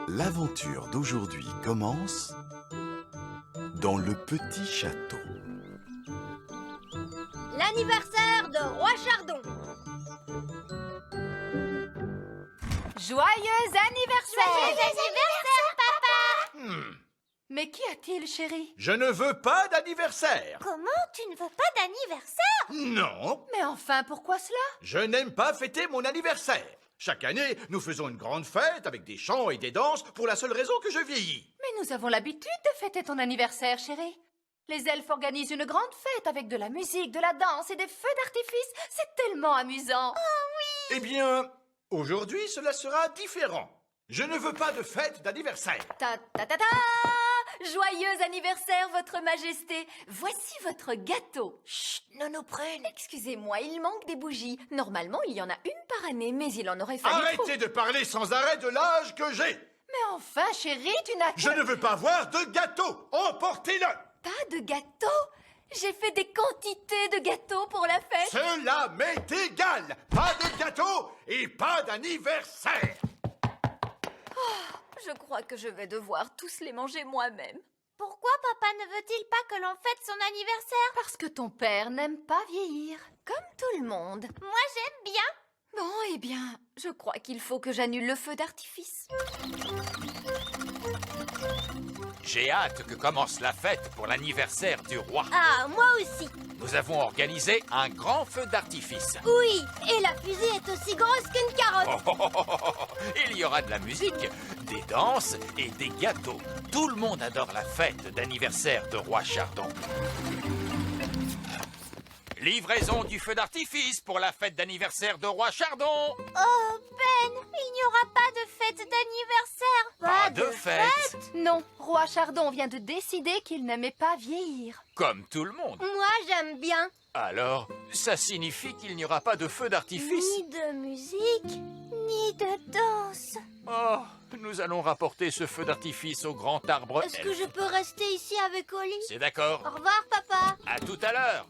L'aventure d'aujourd'hui commence dans le petit château. L'anniversaire de Roi Chardon. Joyeux anniversaire! Joyeux anniversaire, papa! Mais qu'y a-t-il, chérie? Je ne veux pas d'anniversaire. Comment tu ne veux pas d'anniversaire? Non, Mais enfin, pourquoi cela? je n'aime pas fêter mon anniversaire. Chaque année, nous faisons une grande fête avec des chants et des danses pour la seule raison que je vieillis. Mais nous avons l'habitude de fêter ton anniversaire, chérie. Les elfes organisent une grande fête avec de la musique, de la danse et des feux d'artifice. C'est tellement amusant. Eh bien, aujourd'hui, cela sera différent. Je ne veux pas de fête d'anniversaire. Ta ta ta ta! Joyeux anniversaire, votre majesté. Voici votre gâteau. Chut, Nono Prune. Excusez-moi, il manque des bougies. Normalement, il y en a une par année, mais il en aurait fallu Arrêtez de parler sans arrêt de l'âge que j'ai. Mais enfin, chérie, tu n'as Je ne veux pas voir de gâteau. Emportez-le. pas de gâteau. J'ai fait des quantités de gâteaux pour la fête. Cela m'est égal. Pas de gâteau et pas d'anniversaire. Je crois que je vais devoir tous les manger moi-même. Pourquoi papa ne veut-il pas que l'on fête son anniversaire? Parce que ton père n'aime pas vieillir, comme tout le monde. Moi j'aime bien. Bon, eh bien, je crois qu'il faut que j'annule le feu d'artifice. J'ai hâte que commence la fête pour l'anniversaire du roi. Ah, moi aussi. Nous avons organisé un grand feu d'artifice. Oui, et la fusée est aussi grosse qu'une carotte. Il y aura de la musique, des danses et des gâteaux. Tout le monde adore la fête d'anniversaire de roi Chardon. Livraison du feu d'artifice pour la fête d'anniversaire de roi Chardon. Oh, Ben, il n'y aura pas de fête d'anniversaire. Pas de fête. Non, roi Chardon vient de décider qu'il n'aimait pas vieillir. Comme tout le monde. Moi j'aime bien. Alors, ça signifie qu'il n'y aura pas de feu d'artifice. Ni de musique, ni de danse. Oh, nous allons rapporter ce feu d'artifice au grand arbre. Est-ce que je peux rester ici avec Oli? C'est d'accord. Au revoir, papa. À tout à l'heure.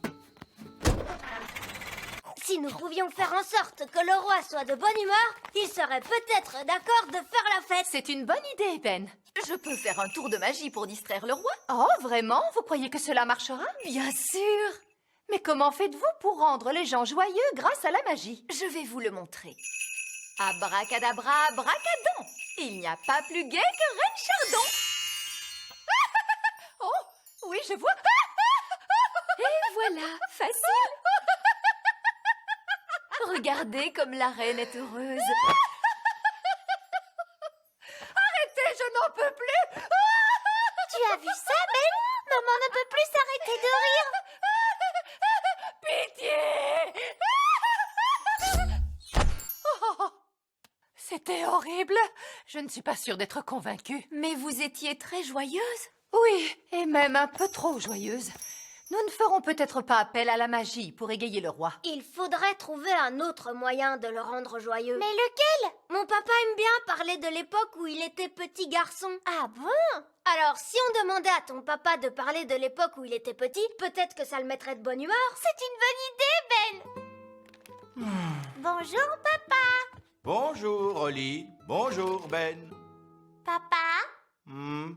Si nous pouvions faire en sorte que le roi soit de bonne humeur, il serait peut-être d'accord de faire la fête. C'est une bonne idée, Ben. Je peux faire un tour de magie pour distraire le roi. Oh, vraiment? Vous croyez que cela marchera? Bien sûr. Mais comment faites-vous pour rendre les gens joyeux grâce à la magie? Je vais vous le montrer. Abracadabra, bracadon. Il n'y a pas plus gai que Reine Chardon. Oh, oui, je vois. Et voilà, facile. Regardez comme la reine est heureuse. Arrêtez, je n'en peux plus. Tu as vu ça, Ben? Maman ne peut plus s'arrêter de rire. Pitié. Oh, c'était horrible. Je ne suis pas sûre d'être convaincue. Mais vous étiez très joyeuse? Oui, et même un peu trop joyeuse. Nous ne ferons peut-être pas appel à la magie pour égayer le roi. Il faudrait trouver un autre moyen de le rendre joyeux. Mais lequel? Mon papa aime bien parler de l'époque où il était petit garçon. Ah bon? Alors, si on demandait à ton papa de parler de l'époque où il était petit, peut-être que ça le mettrait de bonne humeur. C'est une bonne idée, Ben. Bonjour, papa. Bonjour, Oli. Bonjour, Ben. Papa, Hmm.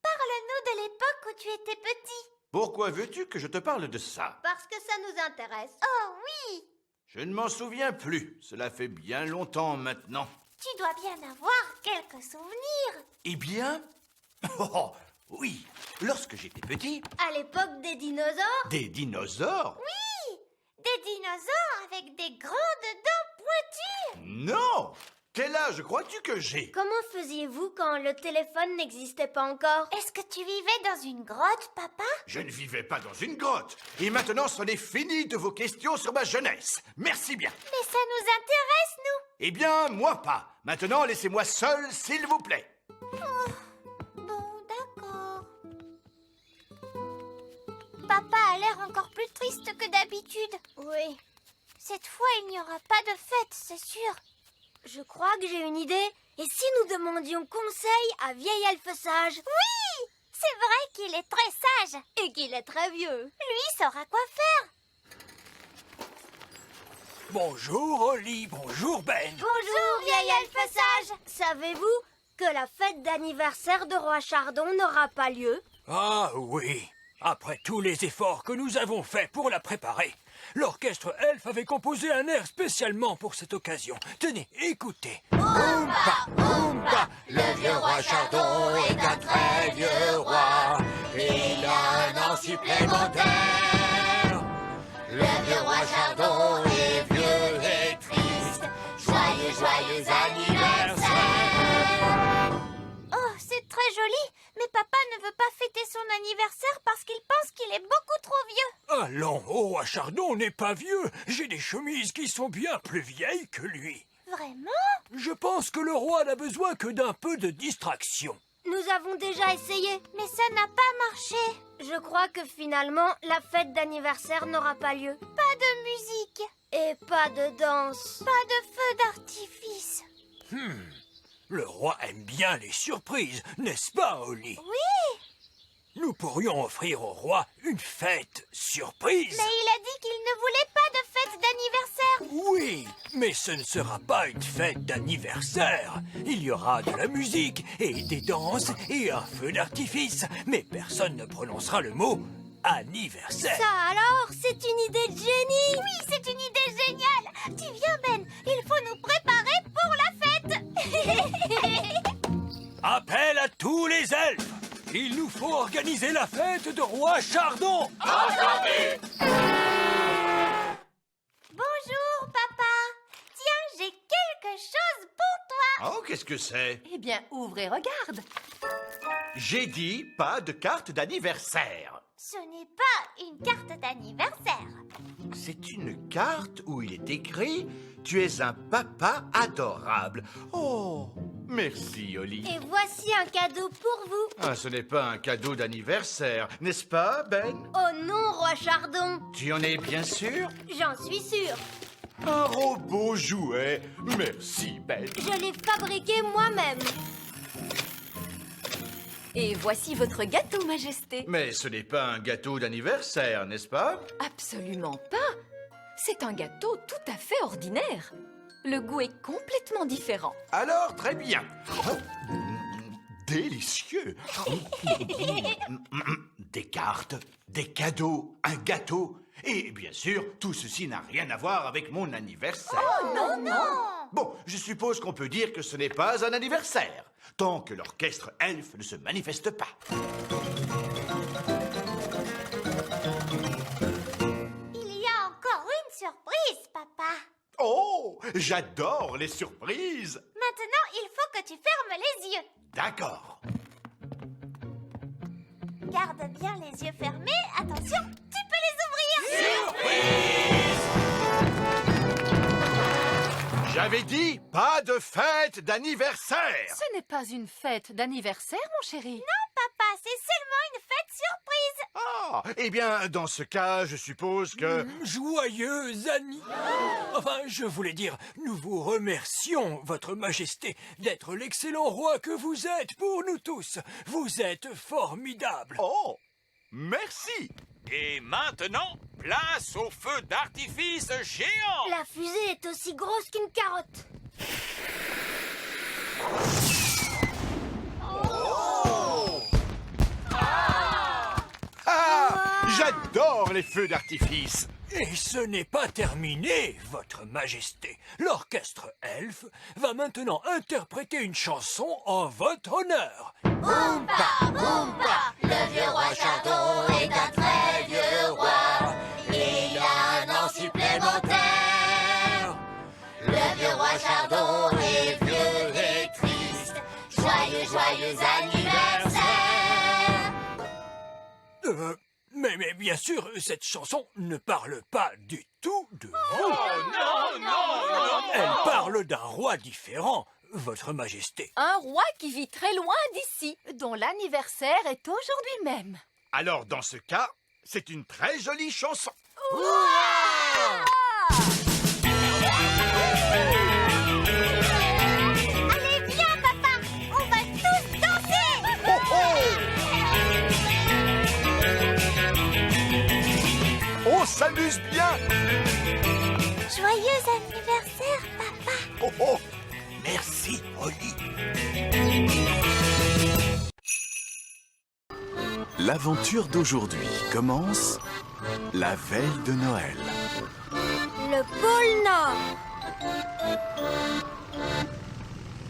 parle-nous de l'époque où tu étais petit. Pourquoi veux-tu que je te parle de ça? Parce que ça nous intéresse. Oh oui. Je ne m'en souviens plus. Cela fait bien longtemps maintenant. Tu dois bien avoir quelques souvenirs. Eh bien... Oh, oui. Lorsque j'étais petit, À l'époque des dinosaures? des dinosaures? Oui, des dinosaures avec des grandes dents pointues. Non! Quel âge crois-tu que j'ai? Comment faisiez-vous quand le téléphone n'existait pas encore? Est-ce que tu vivais dans une grotte, papa? Je ne vivais pas dans une grotte. Et maintenant, c'en est fini de vos questions sur ma jeunesse. Merci bien. Mais ça nous intéresse, nous. Eh bien, moi pas. Maintenant, laissez-moi seul, s'il vous plaît. Bon, d'accord. Papa a l'air encore plus triste que d'habitude. Oui. Cette fois, il n'y aura pas de fête, c'est sûr. Je crois que j'ai une idée. Et si nous demandions conseil à Vieil Elfe Sage? Oui! C'est vrai qu'il est très sage. Et qu'il est très vieux. Lui saura quoi faire. Bonjour, Oli. Bonjour, Ben. Bonjour, Vieil Elfe Sage. Savez-vous, que la fête d'anniversaire de Roi Chardon n'aura pas lieu? Ah oui, après tous les efforts que nous avons faits pour la préparer, l'orchestre Elf avait composé un air spécialement pour cette occasion. Tenez, écoutez. Oompa, Oompa, le vieux roi Chardon est un très vieux roi. Il a un an supplémentaire. Le vieux roi Chardon est vieux et triste. Joyeux, joyeux anniversaire. Oh, c'est très joli, mais papa ne veut pas fêter son anniversaire parce qu'il pense qu'il est beaucoup trop vieux. Allons, oh, roi Chardon n'est pas vieux. J'ai des chemises qui sont bien plus vieilles que lui. Vraiment? Je pense que le roi n'a besoin que d'un peu de distraction. Nous avons déjà essayé, mais ça n'a pas marché. Je crois que finalement, la fête d'anniversaire n'aura pas lieu. Pas de musique. Et pas de danse. Pas de feu d'artifice. Le roi aime bien les surprises, n'est-ce pas, Holly? Oui, Nous pourrions offrir au roi une fête surprise. mais il a dit qu'il ne voulait pas de fête d'anniversaire. Oui, mais ce ne sera pas une fête d'anniversaire. Il y aura de la musique et des danses et un feu d'artifice, mais personne ne prononcera le mot anniversaire. Ça alors, c'est une idée de génie. Oui, c'est une idée géniale. Tu viens, Ben, il faut nous préparer pour la fête. Appel à tous les elfes. Il nous faut organiser la fête de roi Chardon. Bonjour, papa. Tiens, j'ai quelque chose pour toi. Oh, qu'est-ce que c'est? Eh bien, ouvre et regarde. J'ai dit pas de carte d'anniversaire. Ce n'est pas une carte d'anniversaire. C'est une carte où il est écrit « Tu es un papa adorable ». Oh, merci, Holly. Et voici un cadeau pour vous. Ah, ce n'est pas un cadeau d'anniversaire, n'est-ce pas, Ben? Oh non, roi Chardon. Tu en es bien sûr? J'en suis sûre. Un robot jouet. Merci, Ben. Je l'ai fabriqué moi-même. Et voici votre gâteau, Majesté. Mais ce n'est pas un gâteau d'anniversaire, n'est-ce pas? Absolument pas. C'est un gâteau tout à fait ordinaire. Le goût est complètement différent. Alors, très bien. Oh, délicieux. Des cartes, des cadeaux, un gâteau. Et bien sûr, tout ceci n'a rien à voir avec mon anniversaire. Oh non, non. Bon, je suppose qu'on peut dire que ce n'est pas un anniversaire, tant que l'orchestre elfe ne se manifeste pas. Il y a encore une surprise, papa. Oh, j'adore les surprises. Maintenant, il faut que tu fermes les yeux. D'accord. Garde bien les yeux fermés. Attention, tu peux les ouvrir. J'avais dit pas de fête d'anniversaire. Ce n'est pas une fête d'anniversaire, mon chéri. Papa, c'est seulement une fête surprise. Ah, eh bien, dans ce cas, je suppose que... Joyeux Enfin, je voulais dire, nous vous remercions, votre majesté, d'être l'excellent roi que vous êtes pour nous tous. Vous êtes formidable. Oh, merci. Et maintenant, place au feu d'artifice géant. La fusée est aussi grosse qu'une carotte. Ah, j'adore les feux d'artifice. Et ce n'est pas terminé, votre majesté. L'orchestre elfe va maintenant interpréter une chanson en votre honneur. Oompa, Oompa, le vieux roi Chardon est un très vieux roi. Il a un an supplémentaire. Le vieux roi Chardon est vieux et triste. Joyeux, joyeux anniversaire. Mais bien sûr, cette chanson ne parle pas du tout de vous. Elle parle d'un roi différent, votre majesté. Un roi qui vit très loin d'ici, dont l'anniversaire est aujourd'hui même. Alors, dans ce cas, c'est une très jolie chanson. Allez, viens, papa. On va tous danser. Oh, oh! On s'amuse bien. Joyeux anniversaire, papa. Oh, oh! Merci, Holly. L'aventure d'aujourd'hui commence la veille de Noël. Le pôle Nord.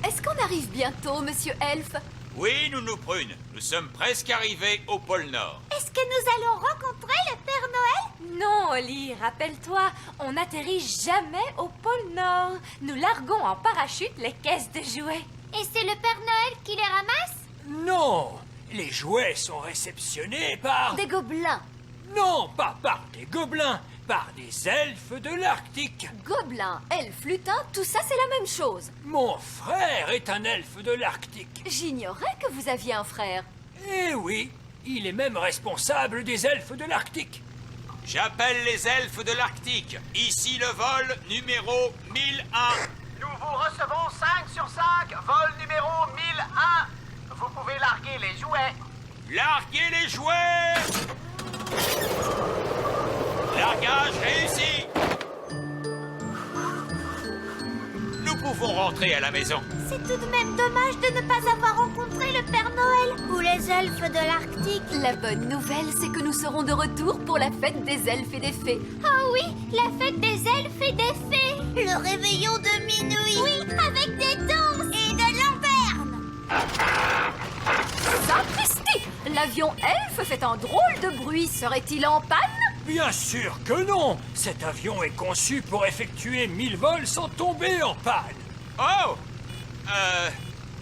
Est-ce qu'on arrive bientôt, Monsieur Elf? Oui, Nounou Prune, nous sommes presque arrivés au pôle Nord. Est-ce que nous allons rencontrer le Père Noël? Non, Oli, rappelle-toi, on n'atterrit jamais au pôle Nord. Nous larguons en parachute les caisses de jouets. Et c'est le Père Noël qui les ramasse? Non, les jouets sont réceptionnés par... Des gobelins. Non, pas par des gobelins, par des elfes de l'Arctique. Gobelins, elfes, lutins, tout ça c'est la même chose. Mon frère est un elfe de l'Arctique. J'ignorais que vous aviez un frère. Eh oui, il est même responsable des elfes de l'Arctique. J'appelle les elfes de l'Arctique. Ici le vol numéro 1001. Nous vous recevons 5 sur 5, vol numéro 1001. Vous pouvez larguer les jouets. Larguez les jouets! Largage réussi! Nous pouvons rentrer à la maison. C'est tout de même dommage de ne pas avoir rencontré le Père Noël ou les elfes de l'Arctique. La bonne nouvelle, c'est que nous serons de retour pour la fête des elfes et des fées. Oh oui, la fête des elfes et des fées. Le réveillon de minuit. Oui, avec des danses et de lanternes. Sapristi! L'avion elfe fait un drôle de bruit. Serait-il en panne? Bien sûr que non. Cet avion est conçu pour effectuer 1000 vols sans tomber en panne. Oh!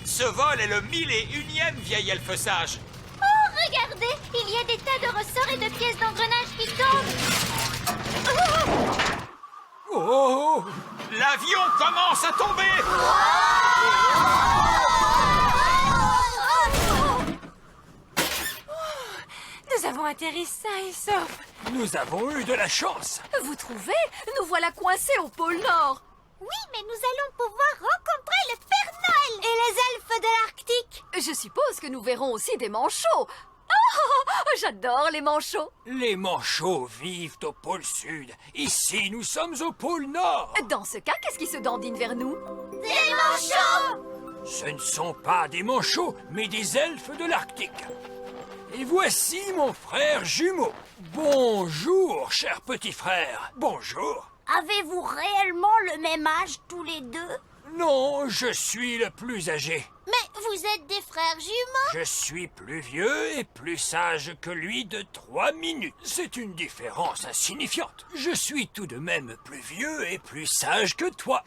Ce vol est le 1001e vieil elfe sage. Oh, regardez, il y a des tas de ressorts et de pièces d'engrenage qui tombent. Oh! L'avion commence à tomber! Nous avons atterri sains et saufs. Nous avons eu de la chance. Vous trouvez? Nous voilà coincés au pôle Nord. Oui, mais nous allons pouvoir rencontrer le Père Noël et les elfes de l'Arctique. Je suppose que nous verrons aussi des manchots. Oh, j'adore les manchots. Les manchots vivent au pôle Sud. Ici, nous sommes au pôle Nord. Dans ce cas, qu'est-ce qui se dandine vers nous? Des manchots. Ce ne sont pas des manchots, mais des elfes de l'Arctique. Et voici mon frère jumeau. Bonjour, cher petit frère. Bonjour. Avez-vous réellement le même âge tous les deux? Non, je suis le plus âgé. Mais vous êtes des frères jumeaux. Je suis plus vieux et plus sage que lui de 3 minutes. C'est une différence insignifiante. Je suis tout de même plus vieux et plus sage que toi.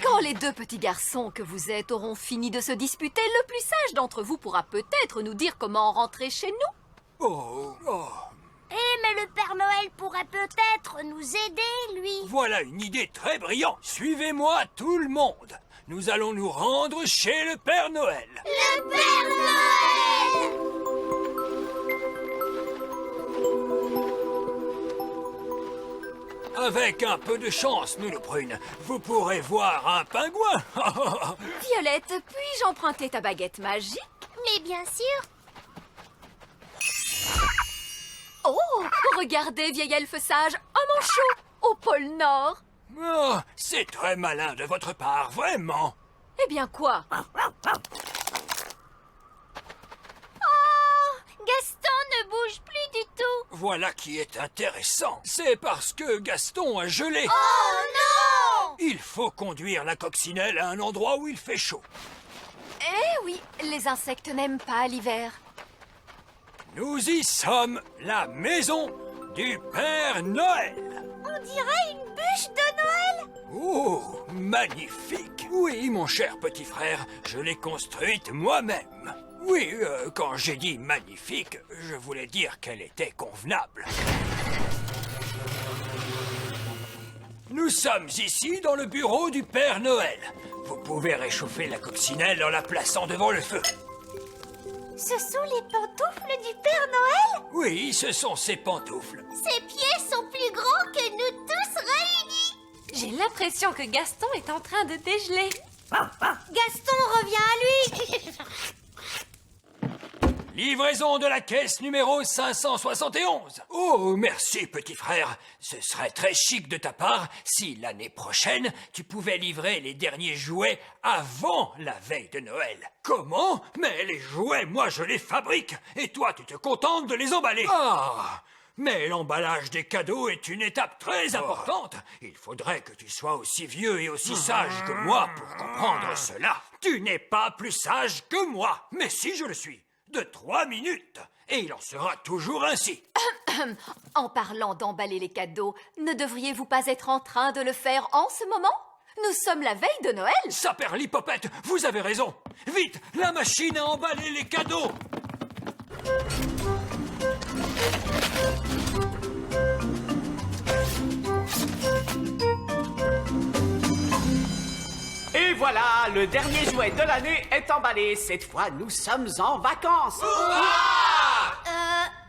Quand les deux petits garçons que vous êtes auront fini de se disputer, le plus sage d'entre vous pourra peut-être nous dire comment rentrer chez nous. Oh, oh. Mais le Père Noël pourrait peut-être nous aider, lui. Voilà une idée très brillante. Suivez-moi tout le monde. Nous allons nous rendre chez le Père Noël. Le Père Noël! Avec un peu de chance, Nounou Prune, vous pourrez voir un pingouin. Violette, puis-je emprunter ta baguette magique? Mais bien sûr. Oh, regardez, vieil elfe sage, un manchot au pôle Nord. Oh, c'est très malin de votre part, vraiment. Eh bien quoi? Oh, Gaston ne bouge plus du tout. Voilà qui est intéressant. C'est parce que Gaston a gelé. Oh non! Il faut conduire la coccinelle à un endroit où il fait chaud. Eh oui, les insectes n'aiment pas l'hiver. Nous y sommes, la maison du Père Noël. On dirait une bûche de Noël. Oh, magnifique. Oui, mon cher petit frère, je l'ai construite moi-même. Oui, quand j'ai dit magnifique, je voulais dire qu'elle était convenable. Nous sommes ici dans le bureau du Père Noël. Vous pouvez réchauffer la coccinelle en la plaçant devant le feu. Ce sont les pantoufles du Père Noël? Oui, ce sont ses pantoufles. Ses pieds sont plus grands que nous tous réunis. J'ai l'impression que Gaston est en train de dégeler. Gaston revient à lui. Livraison de la caisse numéro 571. Oh, merci, petit frère. Ce serait très chic de ta part si l'année prochaine, tu pouvais livrer les derniers jouets avant la veille de Noël. Comment? Mais les jouets, moi, je les fabrique. Et toi, tu te contentes de les emballer. Ah! Mais l'emballage des cadeaux est une étape très importante. Il faudrait que tu sois aussi vieux et aussi sage que moi pour comprendre cela. Tu n'es pas plus sage que moi, mais si je le suis. De 3 minutes. Et il en sera toujours ainsi. En parlant d'emballer les cadeaux, ne devriez-vous pas être en train de le faire en ce moment? Nous sommes la veille de Noël. Saperlipopette, vous avez raison. Vite, la machine à emballer les cadeaux. Et voilà, le dernier jouet de l'année est emballé. Cette fois, nous sommes en vacances.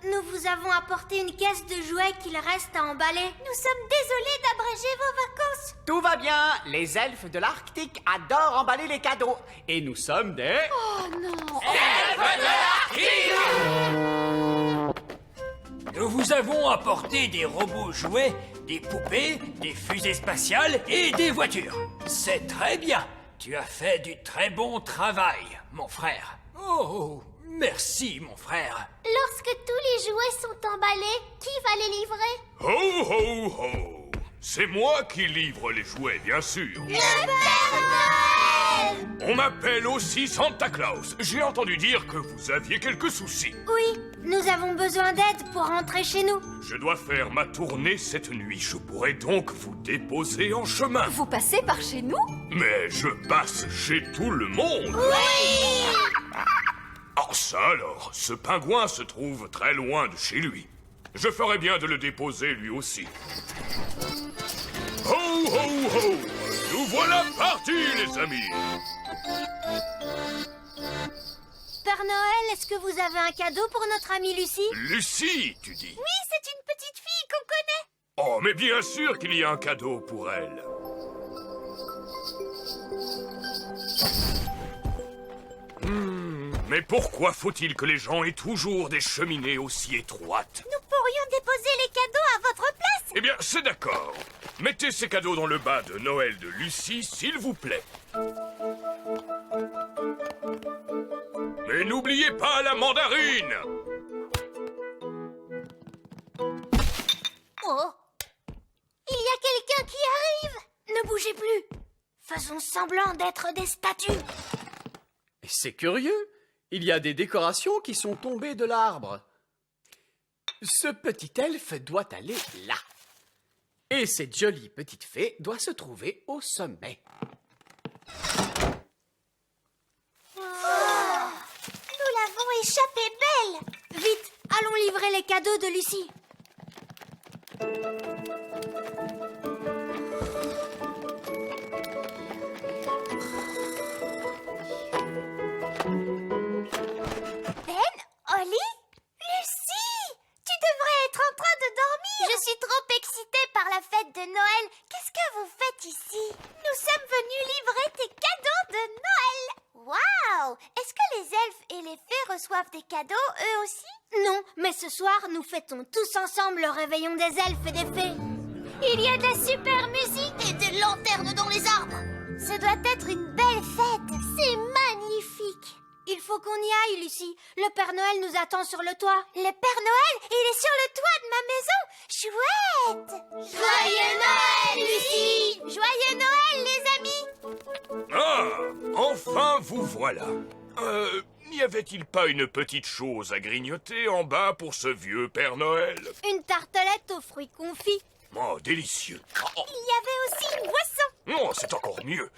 Nous vous avons apporté une caisse de jouets qu'il reste à emballer. Nous sommes désolés d'abréger vos vacances. Tout va bien. Les elfes de l'Arctique adorent emballer les cadeaux. Et nous sommes des... Oh non! Nous vous avons apporté des robots jouets, des poupées, des fusées spatiales et des voitures. C'est très bien. Tu as fait du très bon travail, mon frère. Oh, merci, mon frère. Lorsque tous les jouets sont emballés, qui va les livrer? Ho, ho, ho! C'est moi qui livre les jouets, bien sûr. Le Père Noël! On m'appelle aussi Santa Claus. J'ai entendu dire que vous aviez quelques soucis. Oui, nous avons besoin d'aide pour rentrer chez nous. Je dois faire ma tournée cette nuit. Je pourrais donc vous déposer en chemin. Vous passez par chez nous? Mais je passe chez tout le monde. Oui! Oh, ça alors, ce pingouin se trouve très loin de chez lui. Je ferais bien de le déposer lui aussi. Ho, ho, ho! Nous voilà partis, les amis! Père Noël, est-ce que vous avez un cadeau pour notre amie Lucie? Lucie, tu dis? Oui, c'est une petite fille qu'on connaît. Oh, mais bien sûr qu'il y a un cadeau pour elle. Mais pourquoi faut-il que les gens aient toujours des cheminées aussi étroites? Nous pourrions déposer les cadeaux à votre place. Eh bien, c'est d'accord. Mettez ces cadeaux dans le bas de Noël de Lucie, s'il vous plaît. Mais n'oubliez pas la mandarine! Oh! Il y a quelqu'un qui arrive! Ne bougez plus! Faisons semblant d'être des statues! C'est curieux. Il y a des décorations qui sont tombées de l'arbre. Ce petit elfe doit aller là. Et cette jolie petite fée doit se trouver au sommet. Nous l'avons échappée belle! Vite, allons livrer les cadeaux de Lucie. Ben, Holly? Lucie! Tu devrais être en train de dormir! Je suis trop excitée par la fête de Noël. Qu'est-ce que vous faites ici? Nous sommes venus livrer tes cadeaux de Noël! Waouh! Est-ce que les elfes et les fées reçoivent des cadeaux, eux aussi? Non, mais ce soir, nous fêtons tous ensemble le réveillon des elfes et des fées. Il y a de la super musique et des lanternes dans les arbres. Ce doit être une belle fête. C'est magnifique. Il faut qu'on y aille, Lucie. Le Père Noël nous attend sur le toit. Le Père Noël, il est sur le toit de ma maison. Chouette! Joyeux Noël, Lucie! Joyeux Noël, les amis! Ah, enfin vous voilà. N'y avait-il pas une petite chose à grignoter en bas pour ce vieux Père Noël? Une tartelette aux fruits confits. Oh, délicieux. Oh, Il y avait aussi une boisson. non, c'est encore mieux.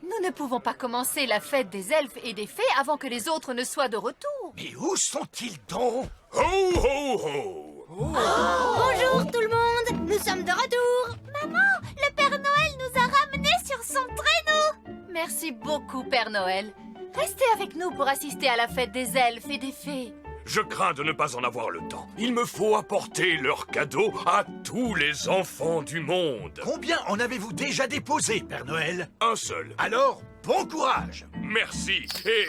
Nous ne pouvons pas commencer la fête des elfes et des fées avant que les autres ne soient de retour. Mais où sont-ils donc? Ho, ho, ho! Bonjour tout le monde, nous sommes de retour. Maman, le Père Noël nous a ramenés sur son traîneau. Merci beaucoup, Père Noël. Restez avec nous pour assister à la fête des elfes et des fées. Je crains de ne pas en avoir le temps. Il me faut apporter leurs cadeaux à tous les enfants du monde. Combien en avez-vous déjà déposé, Père Noël? Un seul. Alors, bon courage. Merci et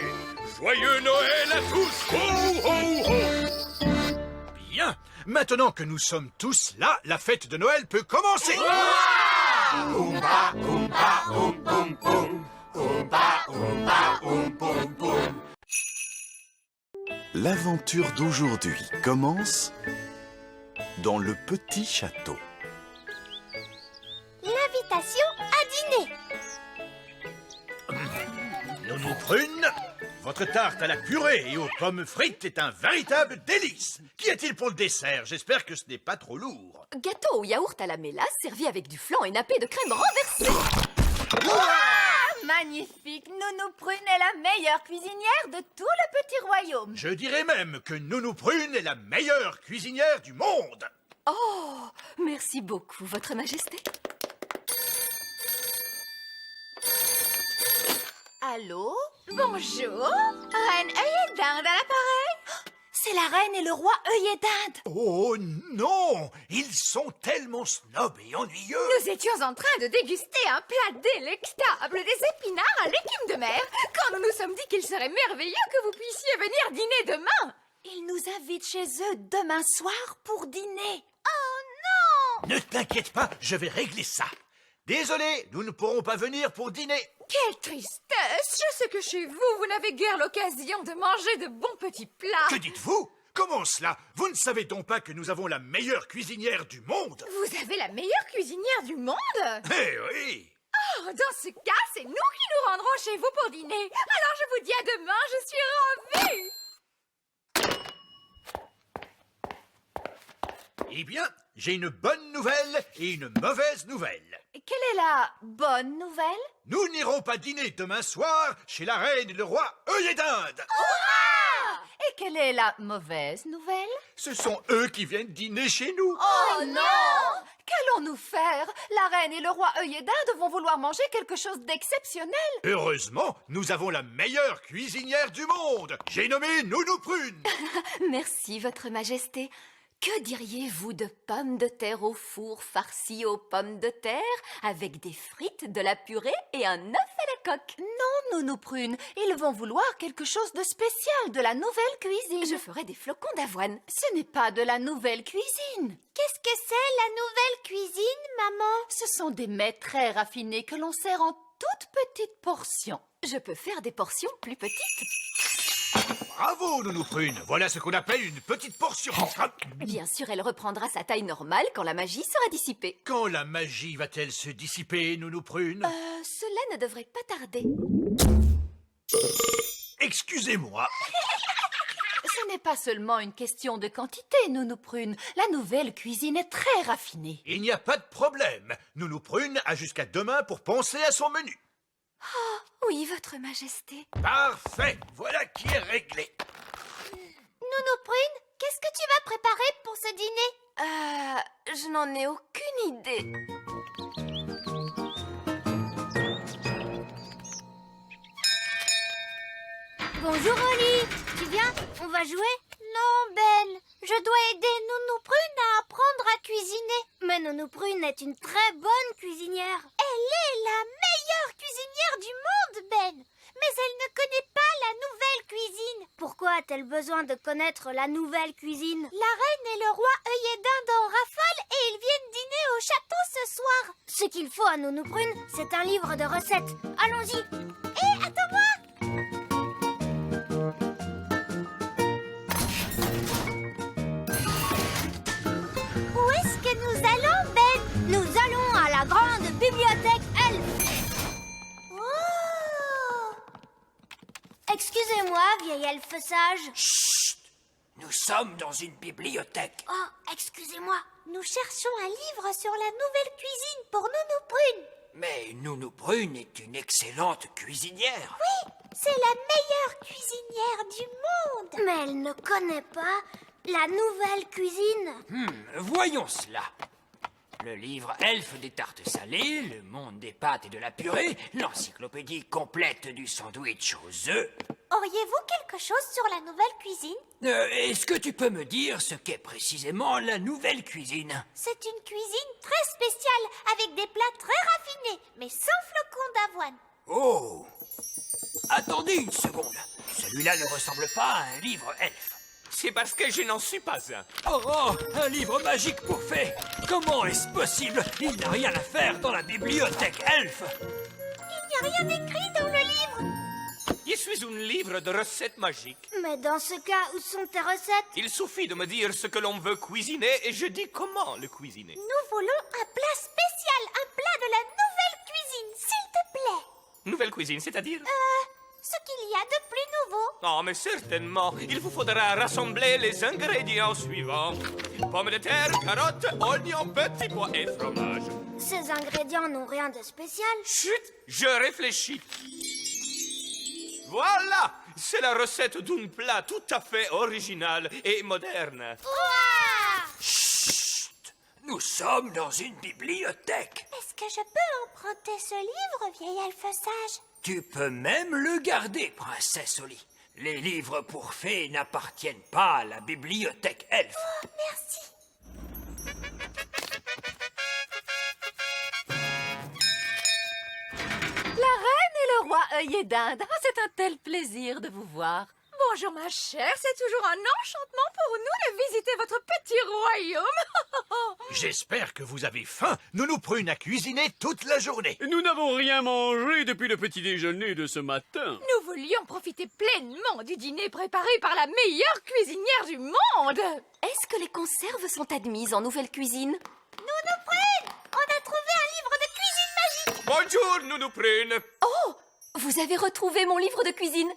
joyeux Noël à tous. Ho, ho, ho. Bien. Maintenant que nous sommes tous là, la fête de Noël peut commencer. Oompa, oompa, oom, boum, boum. Oompa, oompa, oom, boum, boum. L'aventure d'aujourd'hui commence dans le petit château. L'invitation à dîner. Nounou Prune, votre tarte à la purée et aux pommes frites est un véritable délice. Qu'y a-t-il pour le dessert? J'espère que ce n'est pas trop lourd. Gâteau au yaourt à la mélasse servi avec du flan et nappé de crème renversée. Magnifique! Nounou Prune est la meilleure cuisinière de tout le petit royaume. Je dirais même que Nounou Prune est la meilleure cuisinière du monde. Oh, merci beaucoup, Votre Majesté. Allô? Bonjour? Reine œillet d'Inde à l'appareil? C'est la reine et le roi œillet d'Inde. Oh non! Ils sont tellement snobs et ennuyeux. Nous étions en train de déguster un plat délectable, des épinards à l'écume de mer, quand nous nous sommes dit qu'il serait merveilleux que vous puissiez venir dîner demain. Ils nous invitent chez eux demain soir pour dîner. Ne t'inquiète pas, je vais régler ça. Désolé, nous ne pourrons pas venir pour dîner. Quelle tristesse! Je sais que chez vous, vous n'avez guère l'occasion de manger de bons petits plats. Que dites-vous? Comment cela? Vous ne savez donc pas que nous avons la meilleure cuisinière du monde? Vous avez la meilleure cuisinière du monde? Eh oui! Oh, dans ce cas, c'est nous qui nous rendrons chez vous pour dîner. Alors je vous dis à demain, je suis ravie. Eh bien, j'ai une bonne nouvelle et une mauvaise nouvelle. Quelle est la bonne nouvelle? Nous n'irons pas dîner demain soir chez la reine et le roi œillet d'Inde. Et quelle est la mauvaise nouvelle? Ce sont eux qui viennent dîner chez nous. Oh non! Qu'allons-nous faire? La reine et le roi œillet d'Inde vont vouloir manger quelque chose d'exceptionnel. Heureusement, nous avons la meilleure cuisinière du monde. J'ai nommé Nounou Prune. Merci, Votre Majesté. Que diriez-vous de pommes de terre au four farcies aux pommes de terre avec des frites, de la purée et un œuf à la coque? Non, Nounou Prune, ils vont vouloir quelque chose de spécial, de la nouvelle cuisine. Je ferai des flocons d'avoine. Ce n'est pas de la nouvelle cuisine. Qu'est-ce que c'est la nouvelle cuisine, maman? Ce sont des mets très raffinés que l'on sert en toutes petites portions. Je peux faire des portions plus petites. Bravo, Nounou Prune. Voilà ce qu'on appelle une petite portion. Bien sûr, elle reprendra sa taille normale quand la magie sera dissipée. Quand la magie va-t-elle se dissiper, Nounou Prune? Cela ne devrait pas tarder. Excusez-moi. Ce n'est pas seulement une question de quantité, Nounou Prune. La nouvelle cuisine est très raffinée. Il n'y a pas de problème. Nounou Prune a jusqu'à demain pour penser à son menu. Oui, Votre Majesté. Parfait. Voilà qui est réglé. Nounou Prune, qu'est-ce que tu vas préparer pour ce dîner? Je n'en ai aucune idée. Bonjour Oli, tu viens? On va jouer? Non Ben, je dois aider Nounou Prune à apprendre à cuisiner. Mais Nounou Prune est une très bonne cuisinière. Elle est la meilleure cuisinière du monde, Ben. Mais elle ne connaît pas la nouvelle cuisine. Pourquoi a-t-elle besoin de connaître la nouvelle cuisine? La reine et le roi œillet d'Inde en rafale et ils viennent dîner au château ce soir. Ce qu'il faut à Nounou Prune, c'est un livre de recettes. Allons-y. Hé, attends-moi! Où est-ce que nous allons, Ben? Nous allons à la grande bibliothèque Elfe. Oh! Excusez-moi, vieil elfe sage. Chut! Nous sommes dans une bibliothèque. Oh, excusez-moi. Nous cherchons un livre sur la nouvelle cuisine pour Nounou Prune. Mais Nounou Prune est une excellente cuisinière. Oui, c'est la meilleure cuisinière du monde. Mais elle ne connaît pas la nouvelle cuisine. Voyons cela. Le livre Elfe des tartes salées, le monde des pâtes et de la purée, l'encyclopédie complète du sandwich aux œufs, Auriez-vous quelque chose sur la nouvelle cuisine? Est-ce que tu peux me dire ce qu'est précisément la nouvelle cuisine? C'est une cuisine très spéciale, avec des plats très raffinés, mais sans flocons d'avoine. Oh! Attendez une seconde. Celui-là ne ressemble pas à un livre elfe. C'est parce que je n'en suis pas un. Oh, un livre magique pour fées! Comment est-ce possible? Il n'a rien à faire dans la bibliothèque elfe! Il n'y a rien écrit dans le livre. Je suis un livre de recettes magiques. Mais dans ce cas, où sont tes recettes? Il suffit de me dire ce que l'on veut cuisiner et je dis comment le cuisiner. Nous voulons un plat spécial, un plat de la nouvelle cuisine, s'il te plaît. Nouvelle cuisine, c'est-à-dire? Ce qu'il y a de plus nouveau. Oh, mais certainement. Il vous faudra rassembler les ingrédients suivants. Pommes de terre, carottes, oignons, petits pois et fromage. Ces ingrédients n'ont rien de spécial. Chut, je réfléchis. Voilà, c'est la recette d'un plat tout à fait original et moderne. Chut! Nous sommes dans une bibliothèque. Est-ce que je peux emprunter ce livre, vieil elfe sage? Tu peux même le garder, princesse Oli. Les livres pour fées n'appartiennent pas à la bibliothèque elfe. Oh, merci. La reine et le roi œillet d'Inde. Ah, c'est un tel plaisir de vous voir. Bonjour ma chère, c'est toujours un enchantement pour nous de visiter votre petit royaume. J'espère que vous avez faim. Nounou Prune a cuisiné toute la journée. Nous n'avons rien mangé depuis le petit déjeuner de ce matin. Nous voulions profiter pleinement du dîner préparé par la meilleure cuisinière du monde. Est-ce que les conserves sont admises en nouvelle cuisine? Nounou Prune, on a trouvé un livre de cuisine magique. Bonjour, Nounou Prune. Oh! Vous avez retrouvé mon livre de cuisine.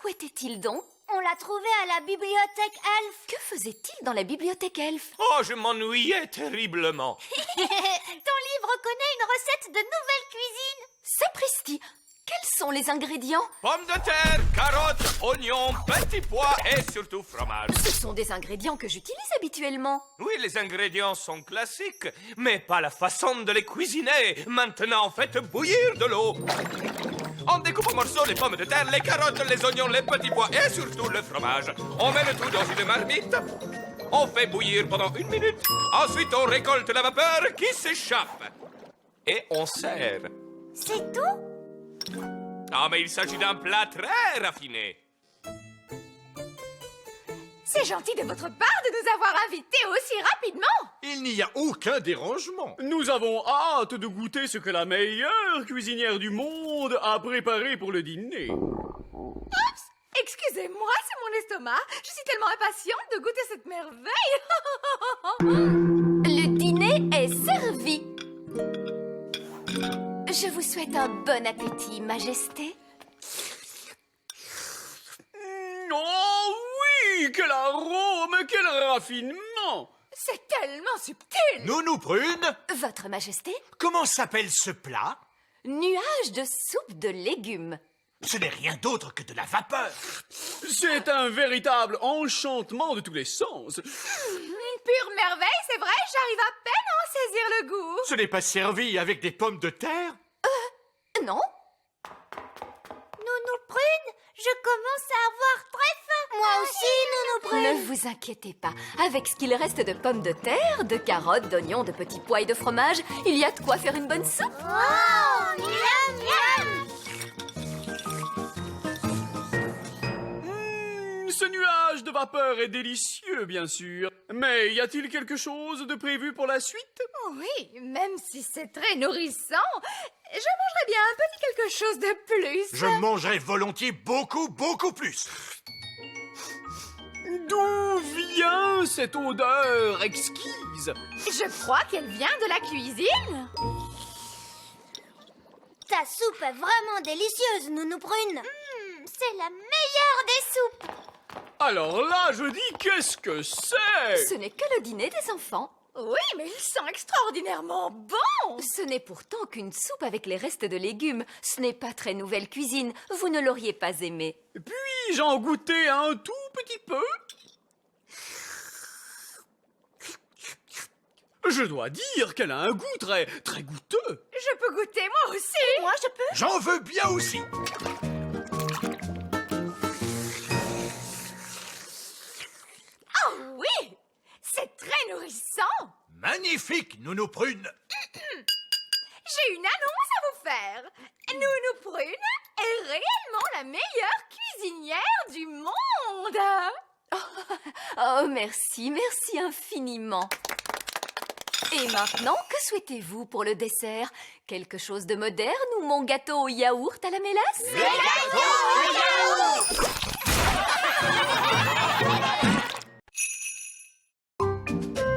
Où était-il donc? On l'a trouvé à la bibliothèque elfe. Que faisait-il dans la bibliothèque elfe? Oh, je m'ennuyais terriblement. Ton livre connaît une recette de nouvelle cuisine. Sapristi! Quels sont les ingrédients? Pommes de terre, carottes, oignons, petits pois et surtout fromage. Ce sont des ingrédients que j'utilise habituellement. Oui, les ingrédients sont classiques, mais pas la façon de les cuisiner. Maintenant, faites bouillir de l'eau. On découpe en morceaux les pommes de terre, les carottes, les oignons, les petits pois et surtout le fromage. On met le tout dans une marmite. On fait bouillir pendant 1 minute. Ensuite, on récolte la vapeur qui s'échappe. Et on sert. C'est tout? Ah, mais il s'agit d'un plat très raffiné. C'est gentil de votre part de nous avoir invités aussi rapidement. Il n'y a aucun dérangement. Nous avons hâte de goûter ce que la meilleure cuisinière du monde a préparé pour le dîner. Oups, excusez-moi, c'est mon estomac. Je suis tellement impatiente de goûter cette merveille. Le dîner est servi. Je vous souhaite un bon appétit, Majesté. Oh oui, quel arôme, quel raffinement! C'est tellement subtil. Nounou Prune, Votre Majesté, comment s'appelle ce plat? nuage de soupe de légumes. Ce n'est rien d'autre que de la vapeur. C'est un véritable enchantement de tous les sens. Une pure merveille, c'est vrai, j'arrive à peine à en saisir le goût. Ce n'est pas servi avec des pommes de terre? Non? Nounou Prune, je commence à avoir très faim. Moi aussi, Nounou Prune. Ne vous inquiétez pas. Avec ce qu'il reste de pommes de terre, de carottes, d'oignons, de petits pois et de fromage, il y a de quoi faire une bonne soupe. Oh, miam, miam. Ce nuage de vapeur est délicieux, bien sûr. Mais y a-t-il quelque chose de prévu pour la suite? Oui, même si c'est très nourrissant, je mangerais bien un petit quelque chose de plus. Je mangerai volontiers beaucoup, beaucoup plus. D'où vient cette odeur exquise? Je crois qu'elle vient de la cuisine. Ta soupe est vraiment délicieuse, Nounou Prune. C'est la meilleure des soupes. Alors là, je dis, qu'est-ce que c'est? Ce n'est que le dîner des enfants. Oui, mais il sent extraordinairement bon. Ce n'est pourtant qu'une soupe avec les restes de légumes. Ce n'est pas très nouvelle cuisine. Vous ne l'auriez pas aimé. Puis-je en goûter un tout petit peu? Je dois dire qu'elle a un goût très goûteux. Je peux goûter moi aussi. Moi, je peux. J'en veux bien aussi. nourrissant! Magnifique, Nounou Prune. J'ai une annonce à vous faire. Nounou Prune est réellement la meilleure cuisinière du monde. Oh, merci, merci infiniment. Et maintenant, que souhaitez-vous pour le dessert? Quelque chose de moderne ou mon gâteau au yaourt à la mélasse?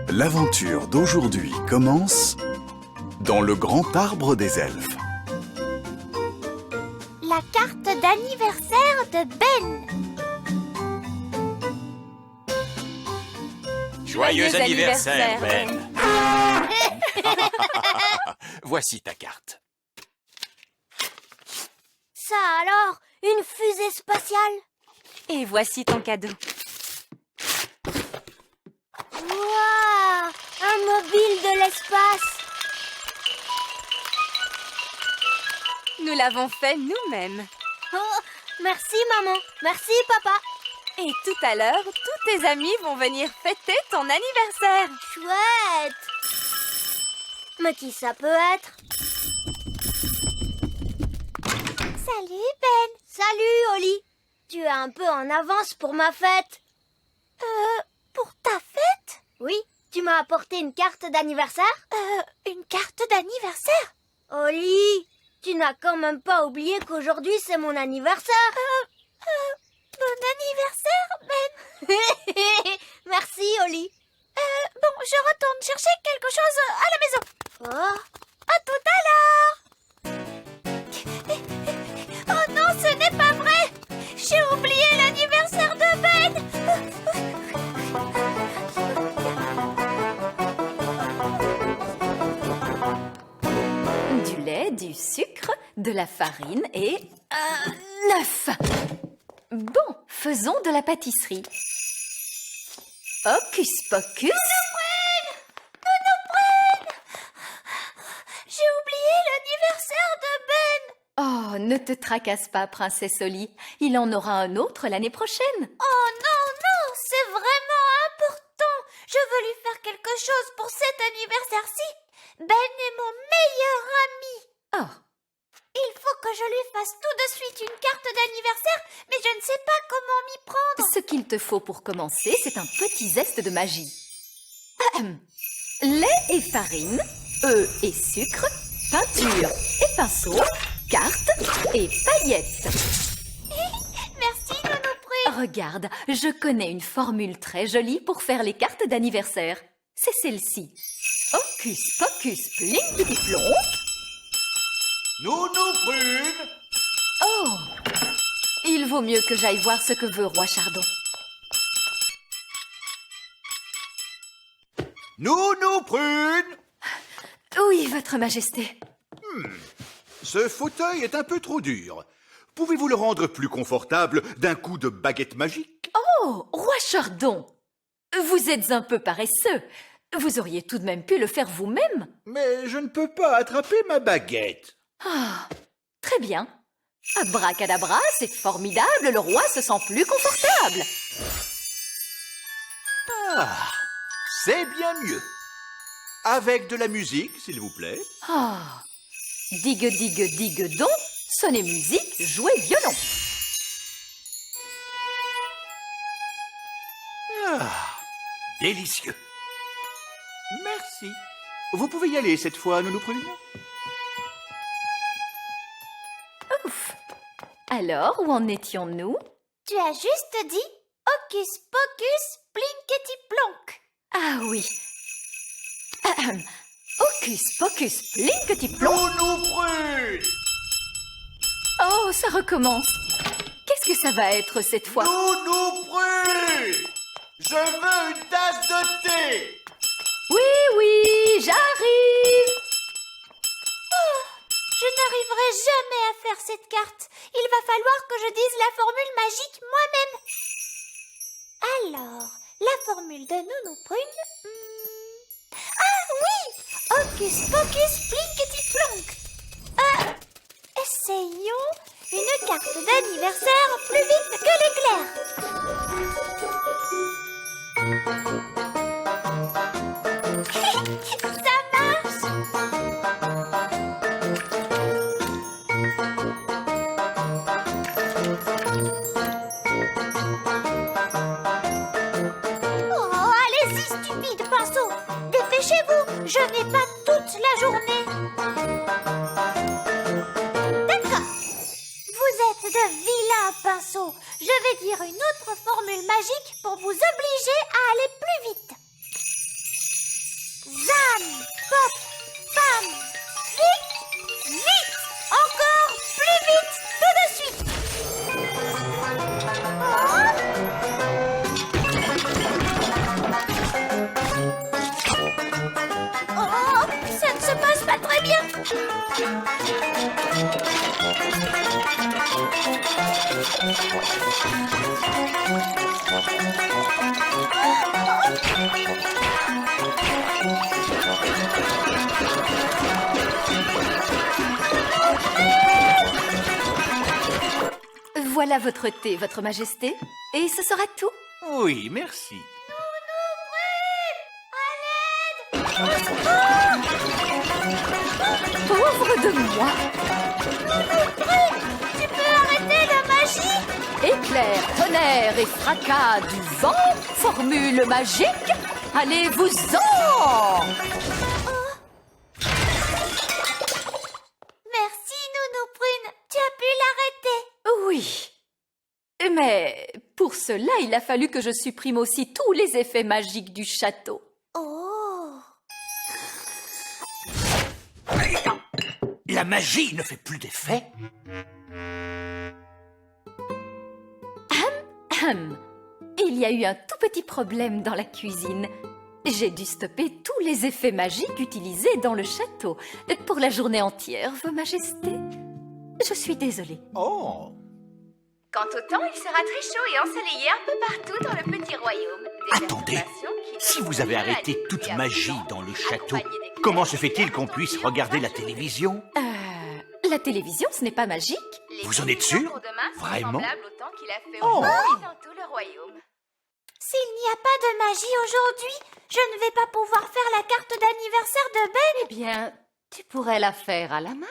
L'aventure d'aujourd'hui commence dans le grand arbre des elfes. La carte d'anniversaire de Ben. Joyeux anniversaire, Ben. Voici ta carte. Ça alors, une fusée spatiale? Et voici ton cadeau. Waouh, un mobile de l'espace. Nous l'avons fait nous-mêmes. Oh, merci maman, merci papa. Et tout à l'heure, tous tes amis vont venir fêter ton anniversaire. Chouette. Mais qui ça peut être? Salut Ben. Salut Oli. Tu es un peu en avance pour ma fête. Pour ta fête? Oui, tu m'as apporté une carte d'anniversaire? Une carte d'anniversaire? Oli, tu n'as quand même pas oublié qu'aujourd'hui c'est mon anniversaire. Bon anniversaire, Ben. Merci, Oli. Bon, je retourne chercher quelque chose à la maison. Oh. À tout à l'heure. Oh non, ce n'est pas vrai. J'ai oublié l'anniversaire de Ben. Du lait, du sucre, de la farine et un œuf. Bon, faisons de la pâtisserie. Hocus pocus. J'ai oublié l'anniversaire de Ben. Oh, ne te tracasse pas, princesse Oli. Il en aura un autre l'année prochaine. Oh non, non, c'est vraiment important. Je veux lui faire quelque chose pour cet anniversaire-ci. Ben est mon meilleur ami. Oh, Il faut que je lui fasse tout de suite une carte d'anniversaire, mais je ne sais pas comment m'y prendre. ce qu'il te faut pour commencer, c'est un petit zeste de magie. Lait et farine, œufs et sucre, peinture et pinceau, cartes et paillettes. Merci, Nounou Prune. Regarde, je connais une formule très jolie pour faire les cartes d'anniversaire. C'est celle-ci. Hocus pocus plimpidi plonk. Nounou Prune. Oh, il vaut mieux que j'aille voir ce que veut Roi Chardon. Nounou Prune. Oui, Votre Majesté. Ce fauteuil est un peu trop dur. Pouvez-vous le rendre plus confortable d'un coup de baguette magique? Oh, Roi Chardon, vous êtes un peu paresseux. Vous auriez tout de même pu le faire vous-même. Mais je ne peux pas attraper ma baguette. Ah, très bien. Abracadabra, c'est formidable, le roi se sent plus confortable. Ah, c'est bien mieux. Avec de la musique, s'il vous plaît. Ah, digue, digue, digue, don, sonnez musique, jouez violon. Ah, délicieux. Merci. Vous pouvez y aller cette fois, Nounou Prune. Ouf. Alors, où en étions-nous? Tu as juste dit hocus pocus plinkety plonk. Ah oui. Hocus pocus plinkety plonk. Nounou Prune. Oh, ça recommence. Qu'est-ce que ça va être cette fois? Nounou Prune. Je veux une tasse de thé. Oui, oui, j'arrive. Je n'arriverai jamais à faire cette carte. Il va falloir que je dise la formule magique moi-même. Alors, la formule de Nounou Prune. Ah oui! Hocus pocus plinkety plonk. Essayons une carte d'anniversaire plus vite que l'éclair. Voilà votre thé, votre majesté. Et ce sera tout. Oui, merci. Pauvre de moi. Tu peux arrêter la magie? Éclair, tonnerre et fracas du vent, formule magique, allez-vous-en! Merci, Nounou Prune. Tu as pu l'arrêter. Oui. Mais pour cela, il a fallu que je supprime aussi tous les effets magiques du château. Oh. La magie ne fait plus d'effet? Il y a eu un tout petit problème dans la cuisine. J'ai dû stopper tous les effets magiques utilisés dans le château pour la journée entière, Vos Majestés. Je suis désolée. Oh! Quant au temps, il sera très chaud et ensoleillé un peu partout dans le petit royaume. Des Attendez, informations qui si vous avez arrêté toute magie dans le château, comment se fait-il qu'on puisse regarder la télévision? La télévision, ce n'est pas magique. Les Vous en êtes prévisions sûr? pour demain sont Vraiment? semblables au temps qu'il a fait Oh. aujourd'hui dans tout le royaume. S'il n'y a pas de magie aujourd'hui, je ne vais pas pouvoir faire la carte d'anniversaire de Ben. Eh bien, tu pourrais la faire à la main.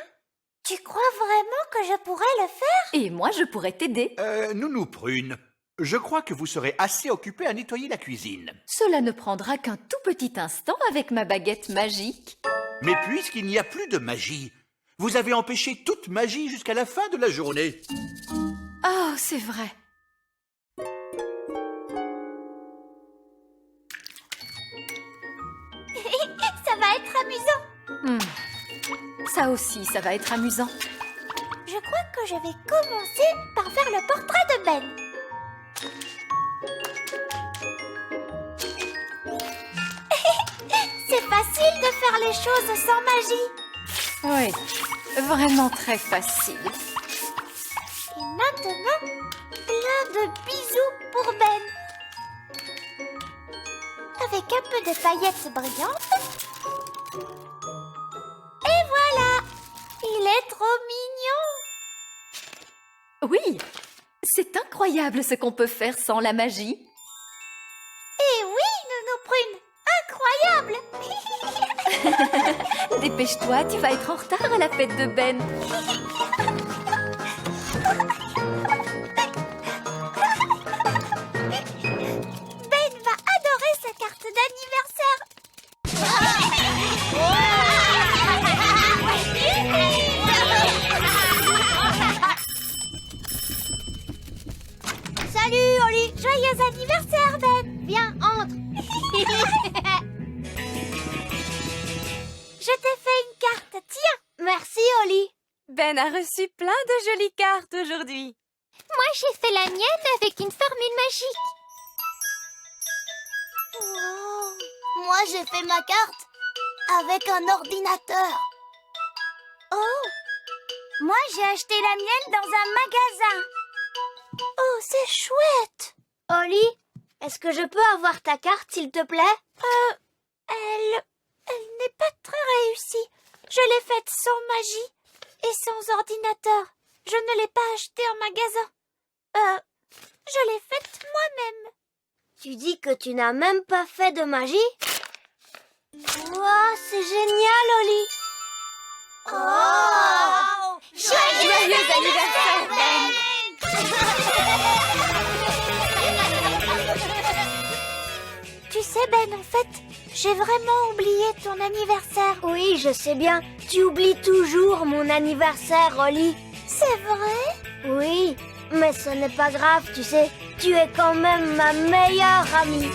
Tu crois vraiment que je pourrais le faire? Et moi, je pourrais t'aider. Nounou Prune, je crois que vous serez assez occupée à nettoyer la cuisine. Cela ne prendra qu'un tout petit instant avec ma baguette magique. Mais puisqu'il n'y a plus de magie, vous avez empêché toute magie jusqu'à la fin de la journée. Oh, c'est vrai. Ça va être amusant. Ça aussi, ça va être amusant. Je crois que je vais commencer par faire le portrait de Ben. C'est facile de faire les choses sans magie. Oui, vraiment très facile. Et maintenant, plein de bisous pour Ben. Avec un peu de paillettes brillantes. Et voilà! Il est trop mignon! Oui, c'est incroyable ce qu'on peut faire sans la magie. Et oui, Nounou Prune! Incroyable! Dépêche-toi, tu vas être en retard à la fête de Ben. Ben va adorer sa carte d'anniversaire! Salut, Oli! Joyeux anniversaire, Ben! Viens, entre! Je t'ai fait une carte, tiens! Merci, Oli! Ben a reçu plein de jolies cartes aujourd'hui. Moi, j'ai fait la mienne avec une formule magique. Wow. Moi, j'ai fait ma carte avec un ordinateur. Oh! Moi, j'ai acheté la mienne dans un magasin. Oh, c'est chouette! Oli, est-ce que je peux avoir ta carte, s'il te plaît? Elle n'est pas très réussie. Je l'ai faite sans magie et sans ordinateur. Je ne l'ai pas achetée en magasin. Je l'ai faite moi-même. Tu dis que tu n'as même pas fait de magie? Wow, c'est génial, Oli! Oh! Joyeux anniversaire, Ben! Tu sais, Ben, en fait, j'ai vraiment oublié ton anniversaire. Oui, je sais bien. Tu oublies toujours mon anniversaire, Oli. C'est vrai? Oui, mais ce n'est pas grave, tu sais. Tu es quand même ma meilleure amie.